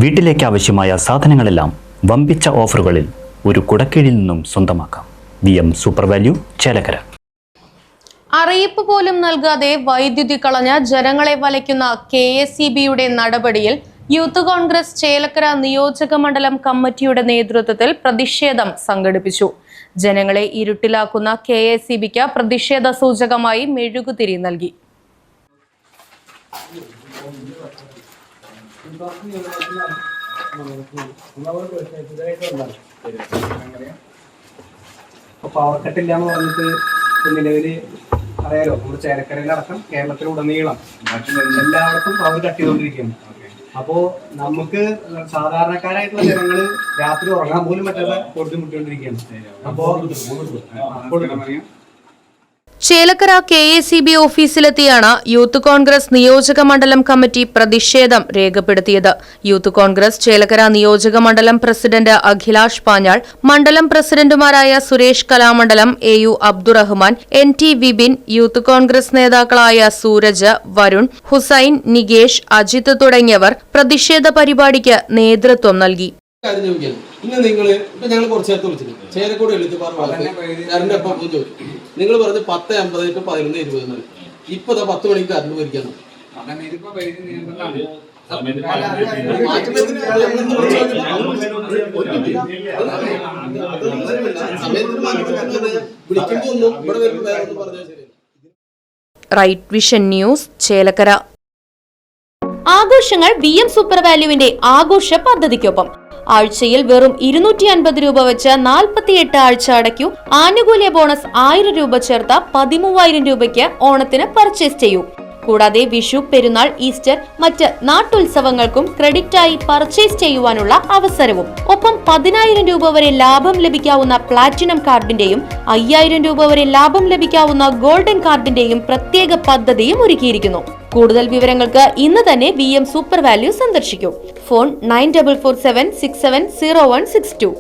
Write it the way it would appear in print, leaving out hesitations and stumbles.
വീട്ടിലേക്ക് ആവശ്യമായ സാധനങ്ങളെല്ലാം വമ്പിച്ച ഓഫറുകളിൽ ഒരു കുടക്കീഴിൽ നിന്നും സ്വന്തമാക്കാം. VM super value, Chelakkara. അറിയിപ്പ് പോലും നൽകാതെ വൈദ്യുതി കളഞ്ഞ ജനങ്ങളെ വലയ്ക്കുന്ന KSEBയുടെ നടപടിയിൽ യൂത്ത് കോൺഗ്രസ് ചേലക്കര നിയോജക മണ്ഡലം കമ്മിറ്റിയുടെ നേതൃത്വത്തിൽ പ്രതിഷേധം സംഘടിപ്പിച്ചു. ജനങ്ങളെ ഇരുട്ടിലാക്കുന്ന KSEBയ്ക്ക് പ്രതിഷേധ സൂചകമായി മെഴുകുതിരി നൽകി. പവർ കട്ടില്ല എന്ന് പറഞ്ഞിട്ട് നിലവില് അറിയാലോ, നമ്മുടെ ചേലക്കരയിലടക്കം കേരളത്തിലുടനീളം എല്ലായിടത്തും പവർ കട്ട് ചെയ്തുകൊണ്ടിരിക്കുകയാണ്. അപ്പോ നമുക്ക് സാധാരണക്കാരായിട്ടുള്ള ജനങ്ങള് രാത്രി ഉറങ്ങാൻ പോലും പറ്റാതെ പൊറുതിമുട്ടിക്കൊണ്ടിരിക്കുകയാണ്. അപ്പോ ചേലക്കര KSEB ഓഫീസിലെത്തിയാണ് യൂത്ത് കോൺഗ്രസ് നിയോജക മണ്ഡലം കമ്മിറ്റി പ്രതിഷേധം രേഖപ്പെടുത്തിയത്. യൂത്ത് കോൺഗ്രസ് ചേലക്കര നിയോജക മണ്ഡലം പ്രസിഡന്റ് അഖിലാഷ് പാഞ്ഞാൾ, മണ്ഡലം പ്രസിഡന്റുമാരായ Suresh Kalamandalam, AU Abdurahman, NT Vipin, youth Congress നേതാക്കളായ സൂരജ്, വരുൺ, ഹുസൈൻ, നികേഷ്, അജിത് തുടങ്ങിയവർ പ്രതിഷേധ പരിപാടിക്ക് നേതൃത്വം നൽകി. ഇന്ന് നിങ്ങൾ ഞങ്ങൾ കുറച്ച് നേരത്തെ വിളിച്ചിട്ടുണ്ട്. ചേലക്കോട് എഴുത്തുപാറ കറണ്ട് എപ്പം ചോദിച്ചു. നിങ്ങൾ പറഞ്ഞ് 10:50 to 11:20. ഇപ്പൊ 10 മണിക്ക് കറണ്ട് വരിക്കണം. Right vision news, Chelakkara. ആഘോഷങ്ങൾ VM സൂപ്പർ വാല്യൂവിന്റെ ആഘോഷ പദ്ധതിക്കൊപ്പം ആഴ്ചയിൽ വെറും 250 രൂപ വെച്ച് 48 ആഴ്ച അടയ്ക്കൂ. ആനുകൂല്യ ബോണസ് 1000 രൂപ ചേർത്ത 13,000 രൂപയ്ക്ക് ഓണത്തിന് പർച്ചേസ് ചെയ്യൂ. കൂടാതെ വിഷു, പെരുന്നാൾ, ഈസ്റ്റർ, മറ്റ് നാട്ടുത്സവങ്ങൾക്കും ക്രെഡിറ്റായി പർച്ചേസ് ചെയ്യുവാനുള്ള അവസരവും. ഒപ്പം 10,000 രൂപ വരെ ലാഭം ലഭിക്കാവുന്ന പ്ലാറ്റിനം കാർഡിന്റെയും 5,000 രൂപ വരെ ലാഭം ലഭിക്കാവുന്ന ഗോൾഡൻ കാർഡിന്റെയും പ്രത്യേക പദ്ധതിയും ഒരുക്കിയിരിക്കുന്നു. കൂടുതൽ വിവരങ്ങൾക്ക് ഇന്ന് തന്നെ VM സൂപ്പർ വാല്യൂ സന്ദർശിക്കൂ. ഫോൺ 9447670162.